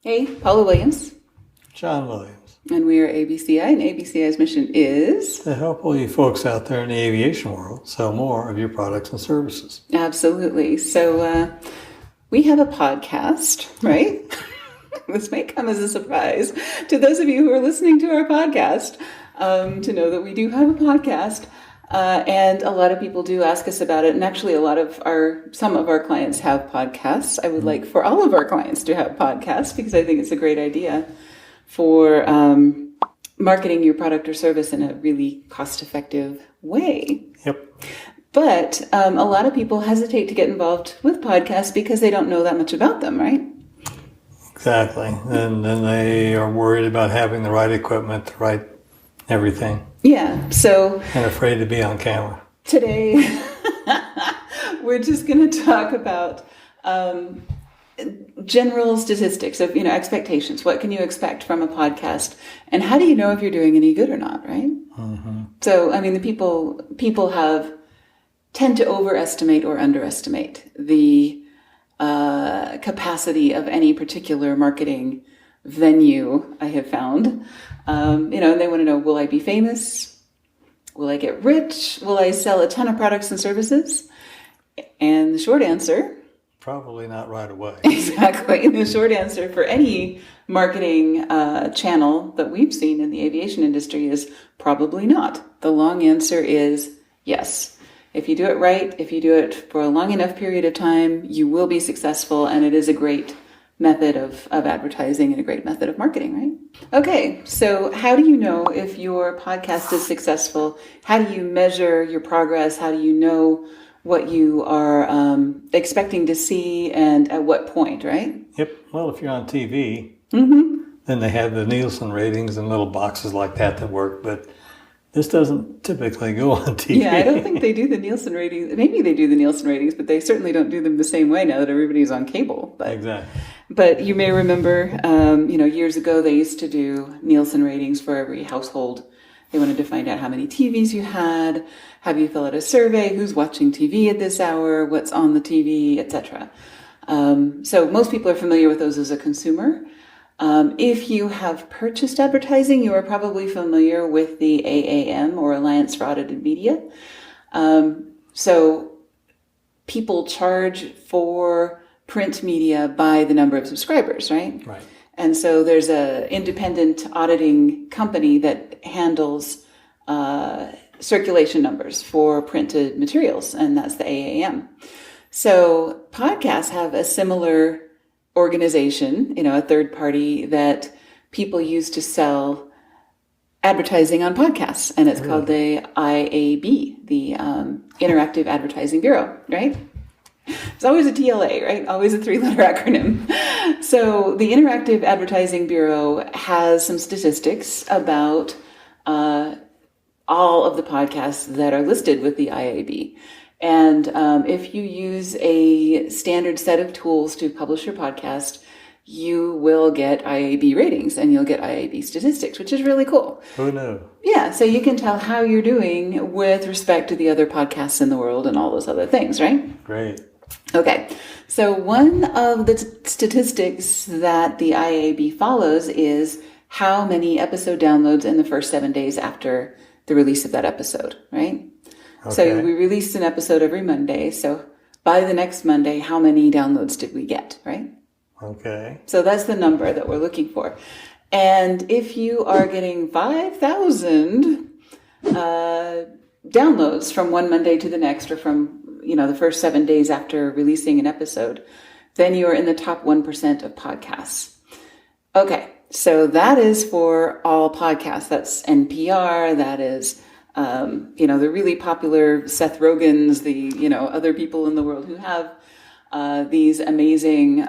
Hey, Paula Williams. John Williams. And we are ABCI, and ABCI's mission is... to help all you folks out there in the aviation world sell more of your products and services. Absolutely. So we have a podcast, right? This may come as a surprise to those of you who are listening to our podcast, to know that we do have a podcast. And a lot of people do ask us about it. And actually, some of our clients have podcasts. I would like for all of our clients to have podcasts because I think it's a great idea for marketing your product or service in a really cost-effective way. Yep. But a lot of people hesitate to get involved with podcasts because they don't know that much about them, right? Exactly. And then they are worried about having the right equipment, the right everything. Yeah. So... and afraid to be on camera. Today, we're just going to talk about general statistics of, expectations. What can you expect from a podcast? And how do you know if you're doing any good or not, right? Mm-hmm. So, the people tend to overestimate or underestimate the capacity of any particular marketing venue, I have found. And they want to know, will I be famous? Will I get rich? Will I sell a ton of products and services? And the short answer... probably not right away. Exactly. The short answer for any marketing channel that we've seen in the aviation industry is probably not. The long answer is yes. If you do it right, if you do it for a long enough period of time, you will be successful, and it is a great method of advertising and a great method of marketing, right? Okay, so how do you know if your podcast is successful? How do you measure your progress? How do you know what you are expecting to see and at what point, right? Yep. Well, if you're on TV, Mm-hmm. then they have the Nielson Ratings and little boxes like that work, but this doesn't typically go on TV. Yeah, I don't think they do the Nielsen ratings. Maybe they do the Nielsen ratings, but they certainly don't do them the same way now that everybody's on cable. But, exactly. But you may remember, years ago they used to do Nielsen ratings for every household. They wanted to find out how many TVs you had, have you fill out a survey, who's watching TV at this hour, what's on the TV, etc. So most people are familiar with those as a consumer. If you have purchased advertising, you are probably familiar with the AAM, or Alliance for Audited Media. So people charge for print media by the number of subscribers, right? Right. And so there's an independent auditing company that handles circulation numbers for printed materials, and that's the AAM. So podcasts have a similar organization, a third party that people use to sell advertising on podcasts, and it's called the IAB, the Interactive Advertising Bureau, right? It's always a TLA, right? Always a 3-letter acronym. So the Interactive Advertising Bureau has some statistics about all of the podcasts that are listed with the IAB. And if you use a standard set of tools to publish your podcast, you will get IAB ratings and you'll get IAB statistics, which is really cool. Who knew? Yeah, so you can tell how you're doing with respect to the other podcasts in the world and all those other things, right? Great. Okay, so one of the statistics that the IAB follows is how many episode downloads in the first 7 days after the release of that episode, right? Okay. So we released an episode every Monday. So by the next Monday, how many downloads did we get, right? Okay. So that's the number that we're looking for. And if you are getting 5,000 downloads from one Monday to the next, or from, the first 7 days after releasing an episode, then you are in the top 1% of podcasts. Okay. So that is for all podcasts. That's NPR. That is... the really popular Seth Rogans, the, other people in the world who have these amazing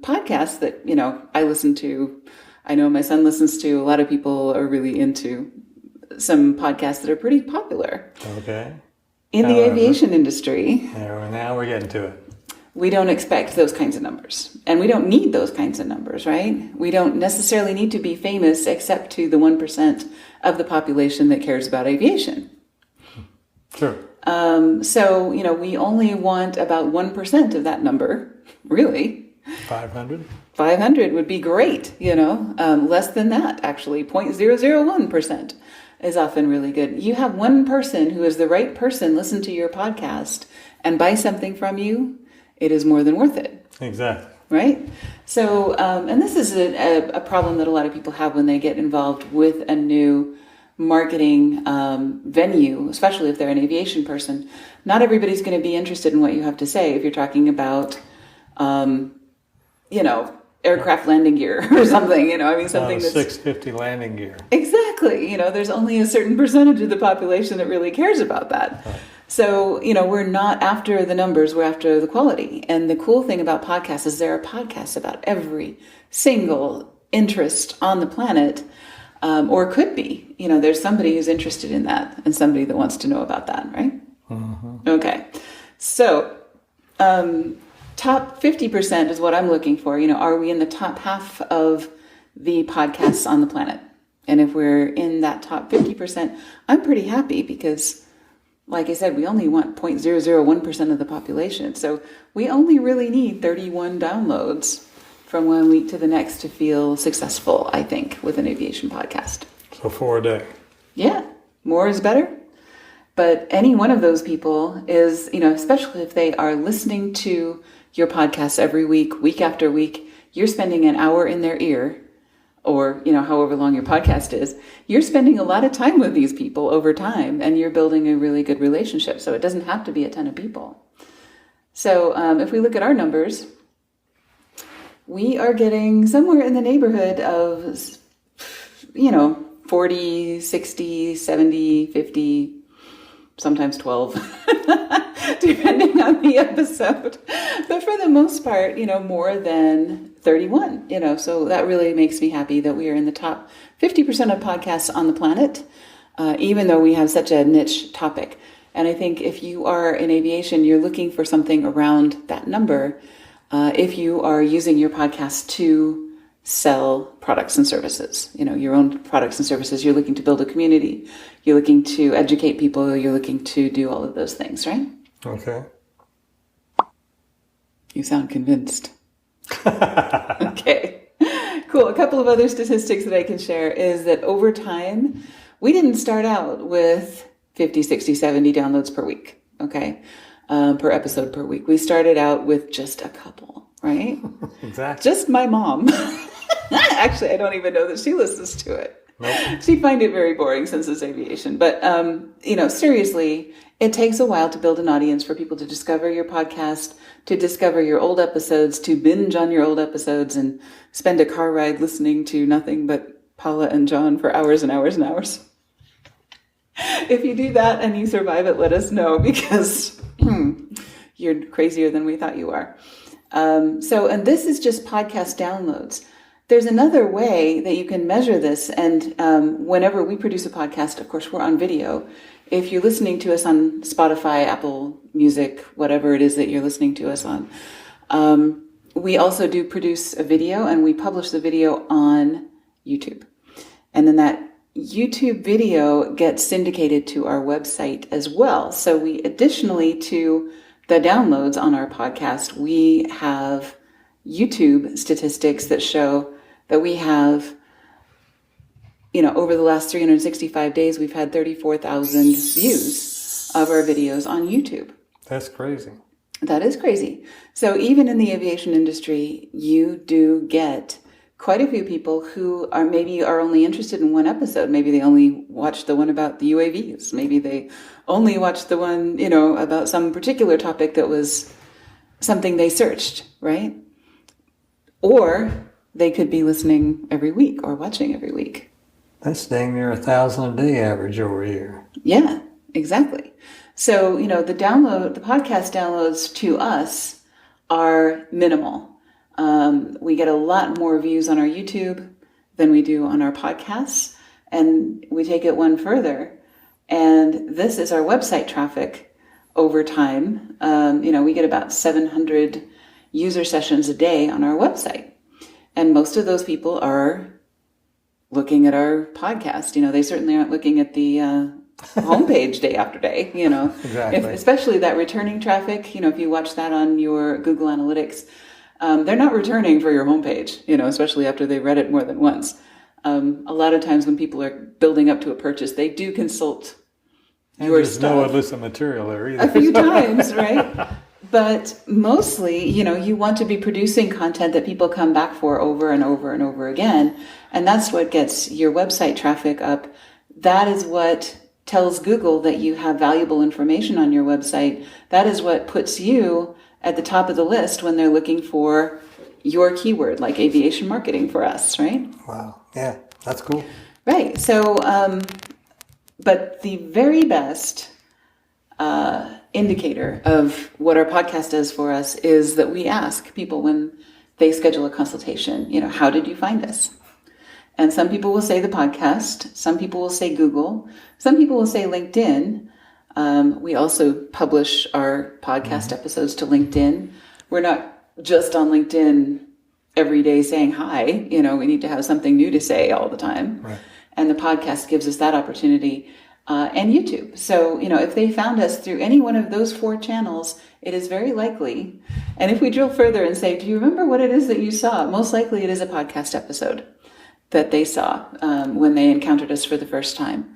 podcasts that, I listen to. I know my son listens to. A lot of people are really into some podcasts that are pretty popular. Okay. In the aviation industry. Now we're getting to it. We don't expect those kinds of numbers. And we don't need those kinds of numbers, right? We don't necessarily need to be famous except to the 1% of the population that cares about aviation. Sure. So, we only want about 1% of that number, really, 500? 500 would be great, less than that, actually. 0.001% is often really good. You have one person who is the right person listen to your podcast and buy something from you, it is more than worth it. Exactly. Right? So, and this is a problem that a lot of people have when they get involved with a new marketing venue, especially if they're an aviation person. Not everybody's going to be interested in what you have to say if you're talking about, aircraft landing gear or something, something that's 650 landing gear. Exactly. There's only a certain percentage of the population that really cares about that. Right. So, we're not after the numbers, we're after the quality. And the cool thing about podcasts is there are podcasts about every single interest on the planet, or could be. There's somebody who's interested in that and somebody that wants to know about that, right? Mm-hmm. Okay. So, top 50% is what I'm looking for. Are we in the top half of the podcasts on the planet? And if we're in that top 50%, I'm pretty happy because, like I said, we only want 0.001% of the population. So we only really need 31 downloads from one week to the next to feel successful, I think, with an aviation podcast. So 4 a day. Yeah, more is better. But any one of those people is, especially if they are listening to your podcast every week after week, you're spending an hour in their ear, or, however long your podcast is, you're spending a lot of time with these people over time, and you're building a really good relationship. So it doesn't have to be a ton of people. So if we look at our numbers, we are getting somewhere in the neighborhood of, 40, 60, 70, 50, sometimes 12, depending on the episode. But for the most part, more than 31, so that really makes me happy that we are in the top 50% of podcasts on the planet, even though we have such a niche topic. And I think if you are in aviation, you're looking for something around that number. If you are using your podcast to sell products and services, your own products and services, you're looking to build a community, you're looking to educate people, you're looking to do all of those things, right? Okay. You sound convinced. Okay, cool. A couple of other statistics that I can share is that over time, we didn't start out with 50, 60, 70 downloads per week, okay, per episode per week. We started out with just a couple, right? Exactly. Just my mom. Actually, I don't even know that she listens to it. Nope. She'd find it very boring since it's aviation. But, seriously, it takes a while to build an audience for people to discover your podcast, to discover your old episodes, to binge on your old episodes and spend a car ride listening to nothing but Paula and John for hours and hours and hours. If you do that and you survive it, let us know because you're crazier than we thought you are. And this is just podcast downloads. There's another way that you can measure this. And whenever we produce a podcast, of course, we're on video. If you're listening to us on Spotify, Apple Music, whatever it is that you're listening to us on, we also do produce a video and we publish the video on YouTube. And then that YouTube video gets syndicated to our website as well. So we additionally to the downloads on our podcast, we have YouTube statistics that show that we have, over the last 365 days, we've had 34,000 views of our videos on YouTube. That's crazy. That is crazy. So even in the aviation industry, you do get quite a few people who are only interested in one episode. Maybe they only watched the one about the UAVs. Maybe they only watched the one, about some particular topic that was something they searched, right? Or they could be listening every week or watching every week. That's dang near 1,000 a day average over here. Yeah, exactly. So, the podcast downloads to us are minimal. We get a lot more views on our YouTube than we do on our podcasts. And we take it one further. And this is our website traffic over time. We get about 700 user sessions a day on our website. And most of those people are looking at our podcast. They certainly aren't looking at the homepage day after day, Exactly. Especially that returning traffic. If you watch that on your Google Analytics, they're not returning for your homepage, especially after they've read it more than once. A lot of times when people are building up to a purchase, they do consult your there's stuff. no illicit material there either. A few times, right? But mostly, you want to be producing content that people come back for over and over and over again. And that's what gets your website traffic up. That is what tells Google that you have valuable information on your website. That is what puts you at the top of the list when they're looking for your keyword, like aviation marketing for us, right? Wow. Yeah, that's cool. Right. So, but the very best indicator of what our podcast does for us is that we ask people when they schedule a consultation, how did you find us? And some people will say the podcast. Some people will say Google. Some people will say LinkedIn. We also publish our podcast episodes to LinkedIn. We're not just on LinkedIn every day saying hi. We need to have something new to say all the time. Right. And the podcast gives us that opportunity. And YouTube. So, if they found us through any one of those 4 channels, it is very likely. And if we drill further and say, do you remember what it is that you saw? Most likely it is a podcast episode that they saw when they encountered us for the first time,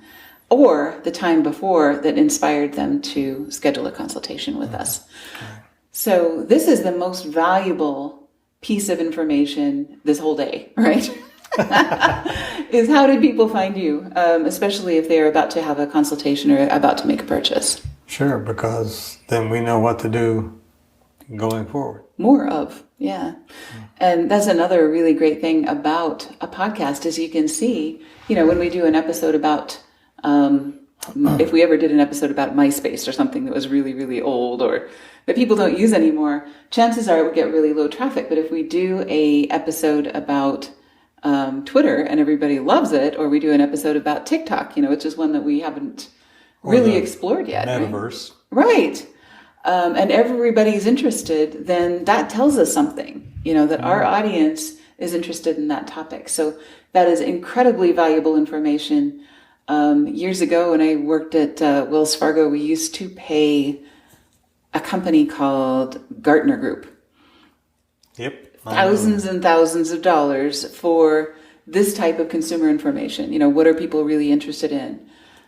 or the time before that inspired them to schedule a consultation with us. Right. So this is the most valuable piece of information this whole day, right? Is how did people find you, especially if they're about to have a consultation or about to make a purchase? Sure, because then we know what to do going forward. More of, yeah. And that's another really great thing about a podcast is you can see, when we do an episode about, if we ever did an episode about MySpace or something that was really, really old or that people don't use anymore, chances are it would get really low traffic. But if we do a episode about Twitter and everybody loves it, or we do an episode about TikTok, which is one that we haven't really explored yet. Metaverse. Right. And everybody's interested, then that tells us something, that our audience is interested in that topic. So that is incredibly valuable information. Years ago when I worked at Wells Fargo, we used to pay a company called Gartner Group. Yep. Thousands and thousands of dollars for this type of consumer information. What are people really interested in?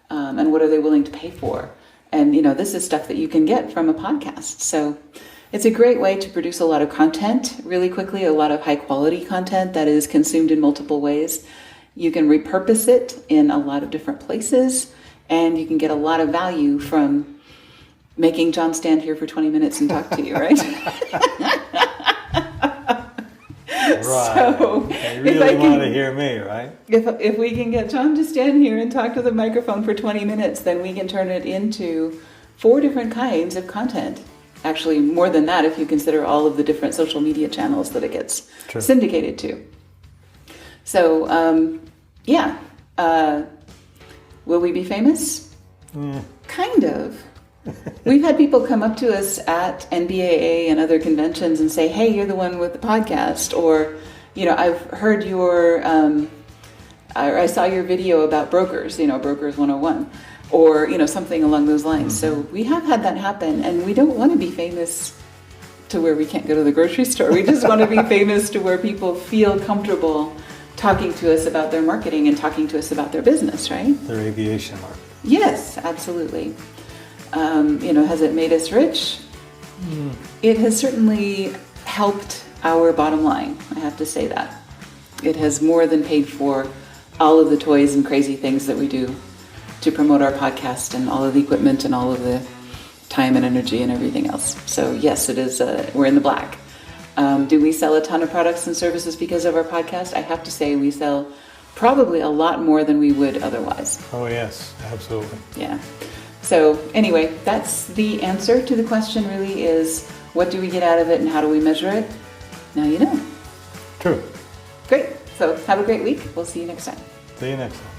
And what are they willing to pay for? And, this is stuff that you can get from a podcast. So it's a great way to produce a lot of content really quickly, a lot of high quality content that is consumed in multiple ways. You can repurpose it in a lot of different places, and you can get a lot of value from making John stand here for 20 minutes and talk to you, right? Right. So you really want to hear me, right? If we can get John to stand here and talk to the microphone for 20 minutes, then we can turn it into 4 different kinds of content. Actually, more than that if you consider all of the different social media channels that it gets syndicated to. So, will we be famous? Kind of. We've had people come up to us at NBAA and other conventions and say, hey, you're the one with the podcast. Or, I've heard I saw your video about brokers, Brokers 101. Or, something along those lines. So we have had that happen. And we don't want to be famous to where we can't go to the grocery store. We just want to be famous to where people feel comfortable talking to us about their marketing and talking to us about their business, right? Their aviation market. Yes, absolutely. Has it made us rich? It has certainly helped our bottom line. I have to say that. It has more than paid for all of the toys and crazy things that we do to promote our podcast and all of the equipment and all of the time and energy and everything else. So yes, it is. We're in the black. Do we sell a ton of products and services because of our podcast? I have to say we sell probably a lot more than we would otherwise. Oh yes, absolutely. Yeah. So anyway, that's the answer to the question really is, what do we get out of it and how do we measure it? Now you know. True. Great. So have a great week. We'll see you next time. See you next time.